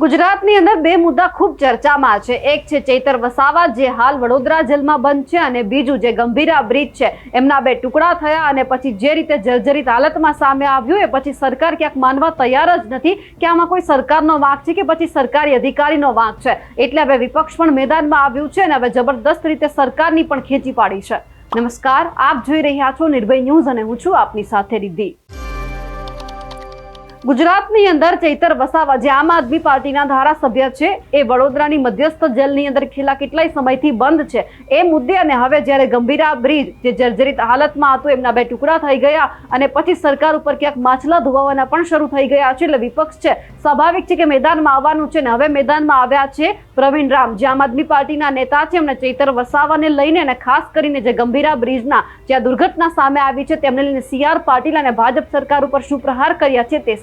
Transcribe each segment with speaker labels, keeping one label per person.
Speaker 1: ગુજરાતની અંદર બે મુદ્દા ખૂબ ચર્ચામાં છે। એક છે ચૈતર વસાવા જે હાલ વડોદરા જેલમાં બંધ છે અને બીજું જે ગંભીરા બ્રિજ છે એમના બે ટુકડા થયા અને પછી જે રીતે જર્જરિત હાલતમાં સામે આવ્યું એ પછી સરકાર ક્યાંક માનવા તૈયાર જ નથી કે આમાં કોઈ સરકારનો વાંક છે કે પછી સરકારી અધિકારીનો વાંક છે। એટલે હવે વિપક્ષ પણ મેદાનમાં આવ્યું છે અને હવે જબરદસ્ત રીતે સરકારની પણ ખેંચી પાડી છે। નમસ્કાર, આપ જોઈ રહ્યા છો નિર્ભય ન્યૂઝ અને હું છું આપની સાથે રિદ્ધિ। ગુજરાતની અંદર ચૈતર વસાવા જે આમ આદમી પાર્ટીના ધારાસભ્ય છે એ વડોદરાની મધ્યસ્થ જેલની અંદર છેલ્લા કેટલાય સમયથી બંધ છે એ મુદ્દે અને હવે જ્યારે ગંભીરા બ્રિજ જે જર્જરિત હાલતમાં હતું એમના બે ટુકડા થઈ ગયા અને પછી સરકાર ઉપર ક્યાંક માછલા ધોવાવાના પણ શરૂ થઈ ગયા છે। એટલે વિપક્ષ છે સ્વાભાવિક છે કે મેદાનમાં આવવાનું છે ને હવે મેદાનમાં આવ્યા છે પ્રવીણ રામ જે આમ આદમી પાર્ટીના નેતા છે। એમણે ચૈતર વસાવાને લઈને અને ખાસ કરીને જે ગંભીરા બ્રિજના જ્યાં દુર્ઘટના સામે આવી છે તેમને લઈને CR પાટીલ અને ભાજપ સરકાર ઉપર શું પ્રહાર કર્યા છે તે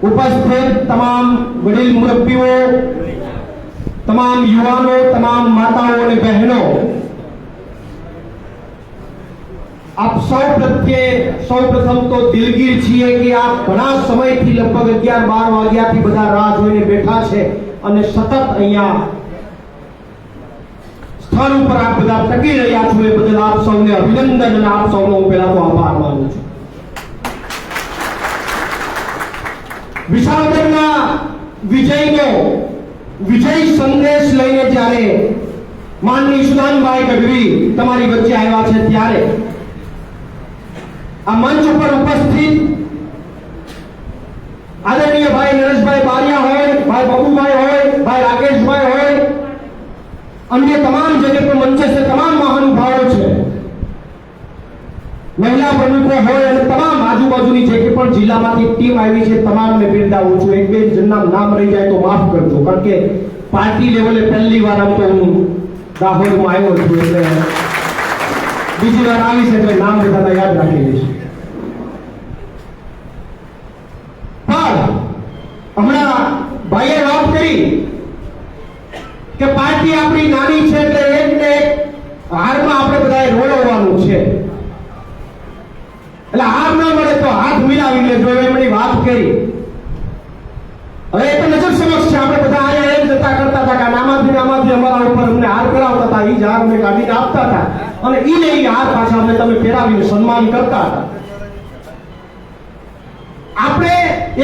Speaker 2: उपस्थित तमाम वडील मुरब्बीओं, तमाम युवाओं, तमाम माताओं और बहनों, आप સૌપ્રથમ તો દિલગીર છીએ કે આપ ઘણા સમયથી લગભગ 11-12 વાગ્યાથી બધા રાહ જોઈને બેઠા છે અને સતત અહીંયા સ્થળ ઉપર આપ બધા ટકી રહ્યા છો એ બદલ આપ સૌને અભિનંદન અને આપ સૌનો હું પહેલા તો આભાર માનું છું। વિસાવદરના વિજયનો વિજય સંદેશ લઈને જ્યારે માનની સુદાનભાઈ ગઢવી તમારી વચ્ચે આવ્યા છે ત્યારે આ મંચ ઉપર ઉપસ્થિત આદરણીય ભાઈ નરેશભાઈ બારિયા હોય, ભાઈ બબુભાઈ હોય, ભાઈ રાકેશભાઈ હોય, अन्य तमाम जगह पर मंच से तमाम महानुभावों છે, મહિલા પ્રમુખો હોય અને તમામ આજુબાજુની જે કે પણ જિલ્લામાંથી ટીમ આવી છે તમામને બિરદાવું છું। એક બે જણના નામ રહી જાય તો માફ કરજો કારણ કે પાર્ટી લેવલે પહેલી વાર આમ તો હું દાહોદમાં આવ્યો છું એટલે બીજી વાર આવીશ એટલે નામ બધાના યાદ રાખી લઈશ। પણ હમણાં ભાઈએ વાત કરી કે પાર્ટી આપણી નાની છે એટલે એક ને એક હારમાં આપણે બધાએ રોળવાનું છે એટલે હાર ન મળે તો હાથ મિલાવી લેજો એમની વાત કરી। હવે એ તો નજર સમક્ષ છે, આપણે બધા અહીંયા એમ જતા કરતા હતા કે આમાંથી અમારા ઉપર અમને હાર કરાવતા હતા, એ જ હાર અમને કાઢીને આપતા હતા અને એ ને એ હાર પાછા અમને તમે પહેરાવીને સન્માન કરતા હતા। આપણે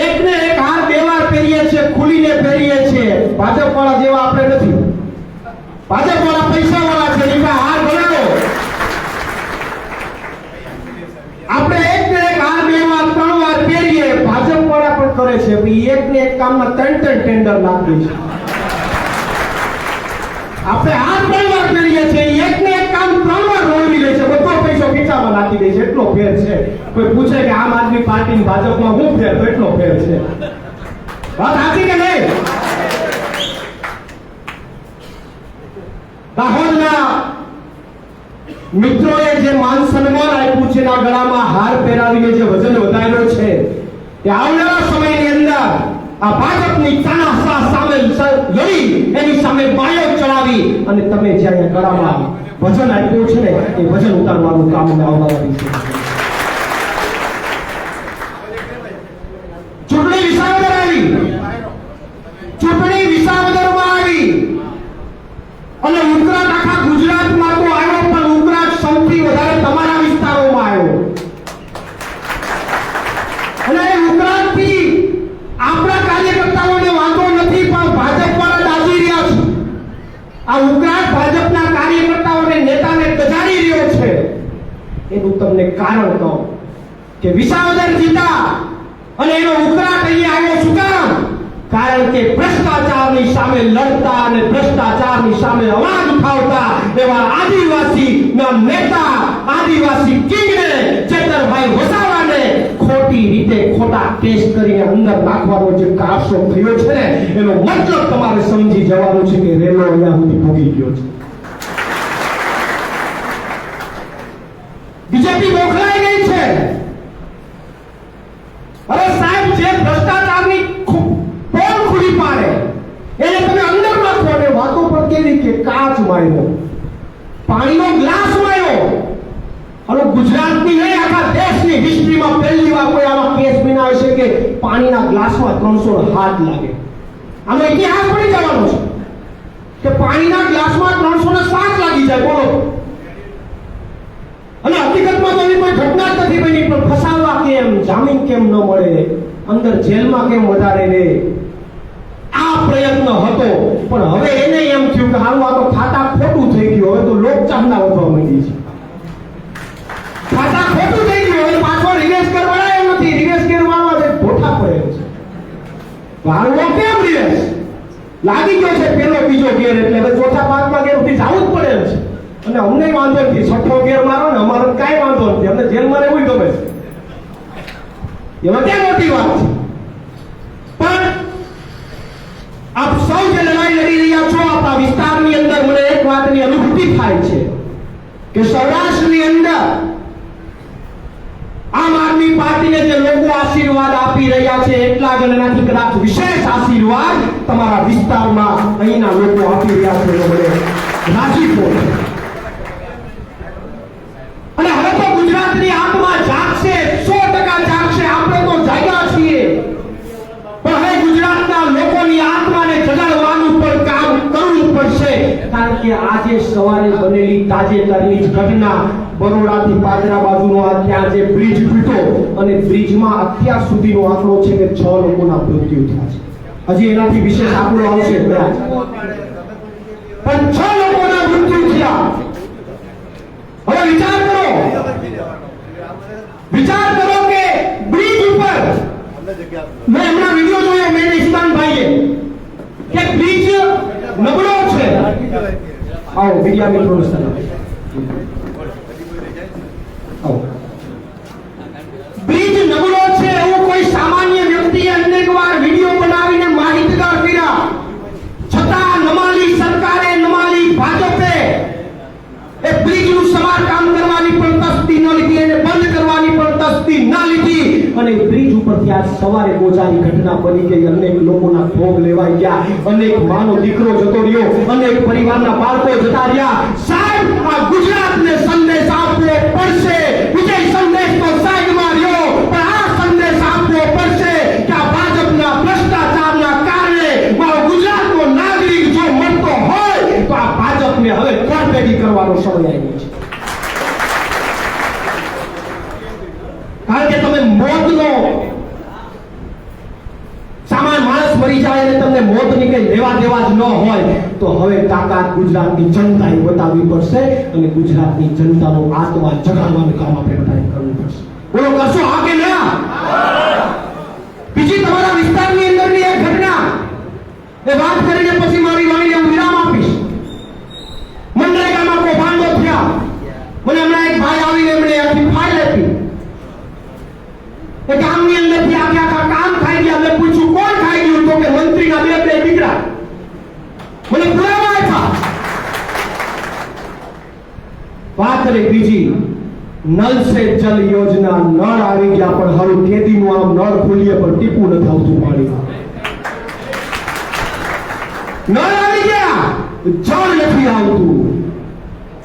Speaker 2: એક ને એક હાર બે વાર પહેરીએ છીએ, ખુલીને પહેરીએ છીએ। ભાજપ વાળા જેવા આપણે નથી, ભાજપ વાળા પૈસા વાળા છે, એટલે હાર બનાવો। આપણે એક ને એક હાર બે વાર ત્રણ વાર પહેરીએ, ભાજપ વાળા પણ કરે છે, એક ને એક કામમાં ત્રણ ટેન્ડર નાખી છે। આપણે હાર ત્રણ વાર પહેરીએ છીએ, એક ને એક કામ ત્રણ વાર રોવી લે છે, બધો પૈસો ખીચામાં નાખી દે છે, એટલો ફેર છે। કોઈ પૂછે કે આમ આદમી પાર્ટી ભાજપમાં શું ફેર, તો એટલો ફેર છે। વાત સાચી કે નહીં? દાહોદના મિત્રોએ જે માન સન્માન આપ્યું છે, ના ગળામાં હાર પહેરાવીને જે વજન વધાર્યો છે, એ આવનારા સમયની અંદર આ ભાજપની તાનાશાહ સામે લડી એની સામે બાયો ચડાવી અને તમે જે અહીંયા ગળામાં વજન આપ્યું છે ને એ વજન ઉતારવાનું કામ આવનારા દિવસે ચૂંટણી વિસાવદર આવી, ચૂંટણી વિસાવદરમાં આવી અને ઉકળાટ આખા ગુજરાતમાં તો આવ્યો પણ ઉકળાટ સૌથી વધારે તમારા વિસ્તારોમાં આવ્યો અને એ ઉકળાટથી આપણા કાર્યકર્તાઓને વાંધો નથી પણ ભાજપ વાળા દાઝી રહ્યા છે। આ ઉકળાટ ભાજપના કાર્યકર્તાઓને નેતાને ગજાડી રહ્યો છે। એનું તમને કારણ કહું કે વિસાવદર જીતા અને એનો ઉકળાટ અહીંયા આવ્યો શું કામ? કારણ કે ભ્રષ્ટાચારની સામે લડતા અને ભ્રષ્ટાચારની સામે અવાજ ઉઠાવતા એવા આદિવાસી ના નેતા આદિવાસી કિંગને ચેતરભાઈ વસાવાને ખોટી રીતે ખોટા કેસ કરીને અંદર નાખવાનો જે કારસો થયો છે ને એનો મતલબ તમારે સમજી જવાનું છે કે રેલો અહીંયા સુધી ભોગી ગયો છે। બીજેપી મોખલાઈ ગઈ છે। અરે સાહેબ, જે ભ્રષ્ટાચારની પોલ ખુલી પાડે એને તમે અંદર નાખો અને વાતો પર કેવી કે કાચ માર્યો, પાણીનો ગ્લાસ માર્યો, અને ગુજરાતની નહીં આખા દેશની હિસ્ટ્રીમાં પહેલી વાર કોઈ આવા કેસ બન્યા હશે કે પાણીના ગ્લાસમાં 300 હાથ લાગે. આનો ઇતિહાસ પડી જવાનો છે કે પાણીના ગ્લાસમાં 307 લાગી જાય. બોલો. અને હકીકતમાં તો એવી કોઈ ઘટના જ નથી બની, પણ ફસાવવા કેમ, જામીન કેમ ન મળે, અંદર જેલમાં કેમ વધારે રહે, આ પ્રયત્ન હતો. પણ હવે એને એમ થયું કે હારું આ તો ખાતા ખોટું થઈ ગયું, હવે તો લોકચાહના વધવા માંડી છે. ખાતા ખોટું થઈ ગયું, હવે પાછો રિવેશ કરવાનો એમ નથી, રિવેશ કરવાનો છે ખોટા પડે છે. હારું કેમ રિવેશ લાગી ગયો છે પેલો બીજો ગેર, એટલે હવે ચોથા પાંચમા ગેર સુધી જવું જ પડે છે. અને અમને વાંધો નથી, છઠ્ઠો ગેર મારો ને અમારે કાંઈ વાંધો નથી, અમને જેલમાં રહેવું ગમે છે. એમાં ક્યાં મોટી વાત છે? પણ આપ સૌ જે લડાઈ લડી રહ્યા છો આપણા વિસ્તારની અંદર, મને એક વાતની અનુભૂતિ થાય છે કે સૌરાષ્ટ્રની અંદર આમ આદમી પાર્ટીને જે લોકો આશીર્વાદ આપી રહ્યા છે, એટલા જ એનાથી કદાચ વિશેષ આશીર્વાદ તમારા વિસ્તારમાં અહીંના લોકો આપી રહ્યા છે. મને રાજીપો છે. અને હવે તો ગુજરાતની આત્મા જાગશે, 100% જાગશે. આપણે તો જાગ્યા છીએ, પણ હવે ગુજરાતના લોકોની આત્માને જગાડવાનું પણ કામ કરવું પડશે. કારણ કે આજે સવારે બનેલી તાજેતરની જ ઘટના, બરોડાથી પાદરા બાજુનો આ ત્યાં જે બ્રિજ તૂટ્યો, અને બ્રિજમાં અત્યાર સુધીનો આંકડો છે કે 6 લોકોના મૃત્યુ થયા છે. હજી એનાથી વિશેષ આંકડો આવશે, પણ 6 લોકોના મૃત્યુ થયા. હવે વિચાર કરો કે બ્રિજ ઉપર, મેં હમણાં વિડિયો જોયો મેં ઇસ્માનભાઈએ કે બ્રિજ નબળો છે. આવો વિડિયા મિત્રો બ્રિજ નબળો છે એવું કોઈ સામાન્ય વ્યક્તિએ અનેક વાર વિડિયો બનાવીને માહિતગાર કર્યા, છતાં નમાલી સરકારે, નમાલી ભાજપે એ બ્રિજનું સમારકામ કરવાની પણ તસ્દી ન લીધી, એને બંધ કરવાની પણ તસ્દી ન લીધી. અને બ્રિજ ઉપરથી આજ સવારે ગોજારી ઘટના બની ગઈ, અનેક લોકોના ભોગ લેવાઈ ગયા, અનેક માનો દીકરો જતો રહ્યો, અનેક પરિવારના બાળકો જતા રહ્યા. સાહેબ, આ ગુજરાતને સંદેશ આપવો પડશે. વિજય સંદેશ તો સાઈડમાં રહ્યો, પણ આ સંદેશ આપવો પડશે કે આ ભાજપના ભ્રષ્ટાચારના કારણે મારો ગુજરાતનો નાગરિક જો મરતો હોય તો આ ભાજપને હવે તોડફેડી કરવાનો સમય આવ્યો છે. કારણ કે તમે મોતનો સામાન્ય માણસ મરી જાય અને તમને મોતની કઈ લેવા દેવા જ ન હોય, તો હવે તાકાત ગુજરાતની જનતાએ બતાવવી પડશે અને ગુજરાતની જનતાનો આત્મા જગાડવાનું કામ આપણે બધાએ કરવું પડશે. બોલો, કરશો હા કે ના? બીજી તમારા વિસ્તારની અંદરની એક ઘટના એ વાત કરીને પછી મારી વાણીને હું વિરામ આપીશ. મનરેગામાં કૌભાંડો થયા. મને હમણાં એક ભાઈ આવીને એમણે આખી ફાઇલ આપી. એ ગામની અંદરથી આખા કામ ખાઈ ગયા. મેં પૂછ્યું કોણ ખાઈ ગયું? તો કે મંત્રીના બે દીકરા. મને પુરાવા આપ્યા. વાત કરી બીજી, નલ સે જલ યોજના, નળ આવી ગયા, પણ હારું ખેતીનું આમ નળ ખોલીએ પણ ટીપું નથી આવતું પાણી. નળ આવી ગયા, જળ નથી આવતું.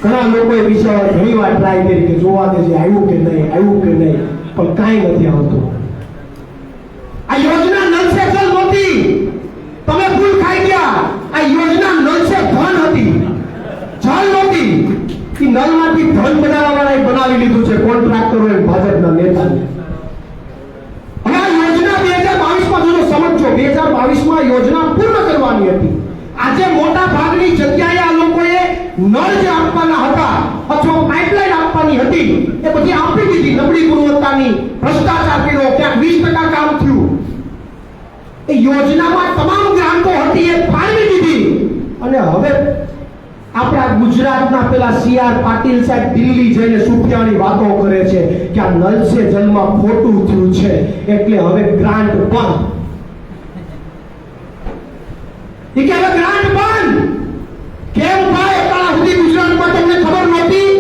Speaker 2: ઘણા લોકોએ વિચાર ઘણી વાર ટ્રાય કરી કે જોવા દે છે આવ્યું કે નહીં, આવ્યું કે નહીં, પણ કાંઈ નથી આવતું. આ યોજના નલ સે જલ નહોતી, તમે ભૂલ ખાઈ ગયા. આ યોજના નલ સે ધન હતી, જલ નહોતી. કે નલમાંથી ધન બનાવવા વાળાએ બનાવી લીધું છે, કોન્ટ્રાક્ટરોએ, ભાજપના નેતાએ. હવે આ યોજના 2022માં જોજો, સમજો, 2022માં યોજના પૂર્ણ કરવાની હતી. આજે મોટા ભાગની જગ્યાએ આ લોકોએ નળ જે આપવાના હતા અથવા પાઇપલાઇન આપવાની હતી એ બધી આપી દીધી. નબળી ગુણવત્તાની, ભ્રષ્ટાચાર કર્યો, ક્યાંક 20% કામ થયું. એ યોજનામાં તમામ ગ્રાન્ટો હતી એ ફાળવી દીધી. અને હવે આપણા ગુજરાતના પેલા CR પાટીલ સાહેબ દિલ્હી જઈને સુફિયાની વાતો કરે છે કે આ નલ સે જલમાં ખોટું થયું છે એટલે હવે ગ્રાન્ટ બંધ. એ કે હવે ગ્રાન્ટ બંધ કેમ થાય? એટલા સુધી ગુજરાતમાં તમને ખબર નહોતી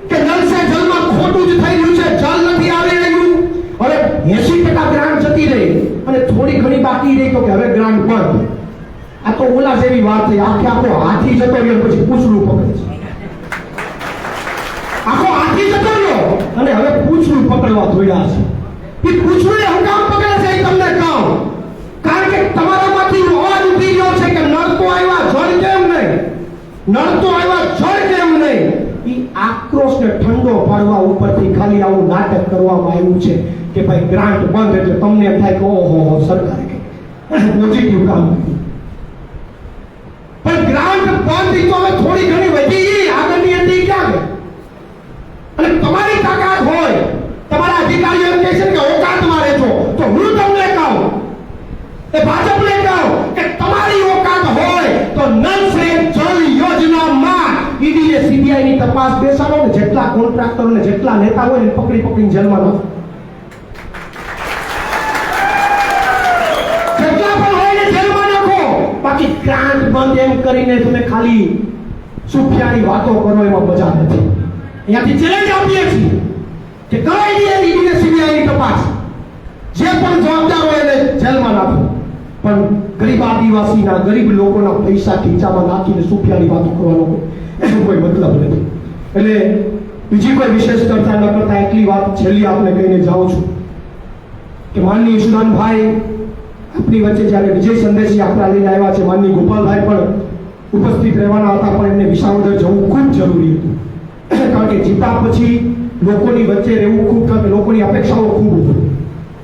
Speaker 2: કે નલ સે જલમાં ખોટું જ થઈ રહ્યું છે, જલ નથી આવી રહ્યું. હવે 80% ગ્રાન્ટ જતી રહી અને થોડી ઘણી બાકી રહી તો કે હવે ગ્રાન્ટ બંધ. આ તો ઓલા જેવી વાત થઈ, આખો હાથી જતો રહ્યો પછી પૂછડું પકડે છે. આખો હાથી જતો રહ્યો અને હવે પૂછડું પકડવા ધોયા છે. એ પૂછડું હું કામ પકડે છે એ તમને કહું. કારણ કે તમારામાંથી અવાજ ઉઠી ગયો છે કે નળ તો આવ્યા જળ કેમ નહીં, નળ તો આવ્યા જળ કેમ નહીં. એ આક્રોશને ઠંડો પાડવા ઉપરથી ખાલી આવું નાટક કરવામાં આવ્યું છે કે ભાઈ ગ્રાન્ટ બંધ એટલે તમને એમ થાય કે ઓહો સરકારે પોઝિટિવ કામ કર્યું. પણ ગ્રાન્ટ બંધ તો હવે થોડી ઘણી વધી, આગળની હતી ક્યાં ગઈ? અને તમારી તાકાત હોય, તમારા અધિકારીઓ એમ કહે છે કે ઓકાતમાં રહેજો, તો હું તમને કહું, એ ભાજપને કહું કે તમારી ઓકાત હોય તો નલ સે જલ યોજનામાં ઈડીએ સીબીઆઈ ની તપાસ બેસાડો ને જેટલા કોન્ટ્રાક્ટરો ને જેટલા નેતા હોય ને પકડીને જેલમાં નાખો. જેટલા પણ હોય ને જેલમાં નાખો. બાકી ગ્રાન્ટ બંધ એમ કરીને તમે ખાલી સુફિયાની વાતો કરો એમાં મજા નથી. અહીંયાથી ચેલેન્જ આપીએ છીએ કે કરો ઈડીએ સીબીઆઈ ની તપાસ, જે પણ જવાબદાર હોય એને જેલમાં નાખો. પણ ગરીબ આદિવાસીના ગરીબ લોકોના પૈસા ખીચામાં નાખીને સુફિયાની વાતો કરવાનો એનો કોઈ મતલબ નથી. એટલે બીજી કોઈ વિશેષ ચર્ચા ન કરતા એટલી વાત છેલ્લી આપને કહીને જાઉં છું કે માનનીય ઈશુદાનભાઈ આપણી વચ્ચે જ્યારે વિજય સંદેશી આપણા લઈને આવ્યા છે, માનનીય ગોપાલભાઈ પણ ઉપસ્થિત રહેવાના હતા, પણ એમને વિસાવદર જવું ખૂબ જરૂરી હતું. કારણ કે જીતા પછી લોકોની વચ્ચે રહેવું ખૂબ, કારણ કે લોકોની અપેક્ષાઓ ખૂબ હતી,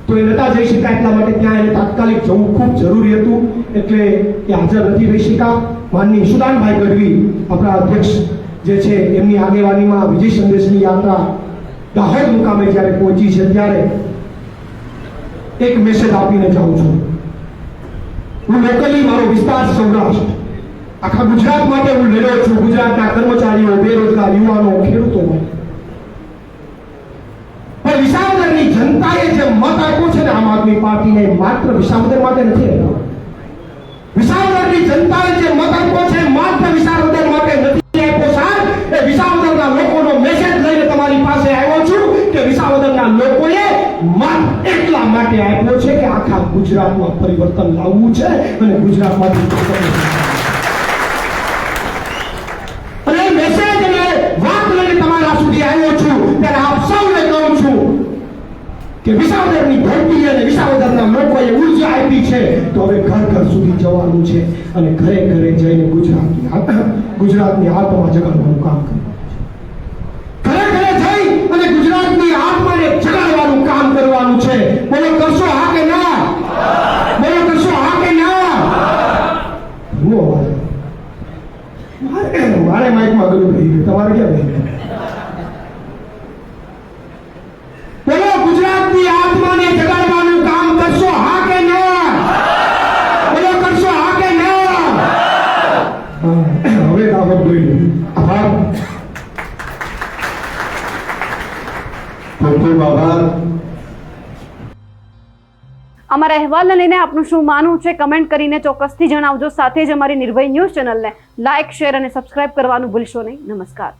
Speaker 2: તો એ નતા જઈ શક્યા. એટલા માટે ત્યાં એને તાત્કાલિક જવું ખૂબ જરૂરી હતું, એટલે એ હાજર નથી રહી શક્યા. માનનીય ઈશુદાનભાઈ ગઢવી આપણા અધ્યક્ષ જે છે એમની આગેવાનીમાં વિજય સંદેશની યાત્રા દાહોદ મુકામે જ્યારે પહોંચી છે ત્યારે એક મેસેજ આપીને જાઉં છું. હું લોકલી મારો વિસ્તાર સૌરાષ્ટ્ર, આખા ગુજરાત માટે હું લડ્યો છું, ગુજરાતના કર્મચારીઓ, બેરોજગાર યુવાનો, ખેડૂતો માટે. પણ વિસાવદરની જનતાએ જે મત આપ્યો છે ને આમ આદમી પાર્ટીને, માત્ર વિસાવદર માટે નથી આપ્યો. વિસાવદરની જનતાએ જે મત આપ્યો છે માત્ર વિસાવદર માટે નથી આપ્યો સાહેબ. એ વિસાવદરના લોકોનો મેસેજ લઈને તમારી પાસે આવ્યો છું કે વિસાવદરના લોકોએ મત એટલા માટે આપ્યો છે કે આખા ગુજરાતમાં પરિવર્તન લાવવું છે અને ગુજરાતમાંથી અને મેસેજ અને વાત લઈને તમારા સુધી આવ્યો છું. ત્યારે આપ સૌને કહું છું કે વિસાવદરની ધરતી અને વિસાવદરના લોકોએ ઉર્જા આપી છે, તો હવે ઘર ઘર સુધી જવાનું છે અને ઘરે ઘરે જઈને ગુજરાતની આત્મા જગાડવાનું કામ કરવાનું છે. ઘરે ઘરે જઈ અને ગુજરાતની આત્માને જગાડવાનું કામ કરવાનું છે. બોલો કરશો હા કે ના? બોલો કરશો હા કે ના? મારે માઇકમાં ગયું રહી ગયું, તમારે ક્યાં રહી ગયું? બોલો ગુજરાતની આત્માને જગાડવાનું કામ કરશો હા કે ના? બોલો કરશો હા કે ના? હવે દાવત જોઈ આભાર. ખૂબ ખૂબ આભાર.
Speaker 1: અમારા અહેવાલને લઈને આપનું શું માનવું છે કમેન્ટ કરીને ચોક્કસથી જણાવજો. સાથે જ અમારી નિર્ભય ન્યૂઝ ચેનલને લાઇક, શેર અને સબસ્ક્રાઇબ કરવાનું ભૂલશો નહીં. નમસ્કાર.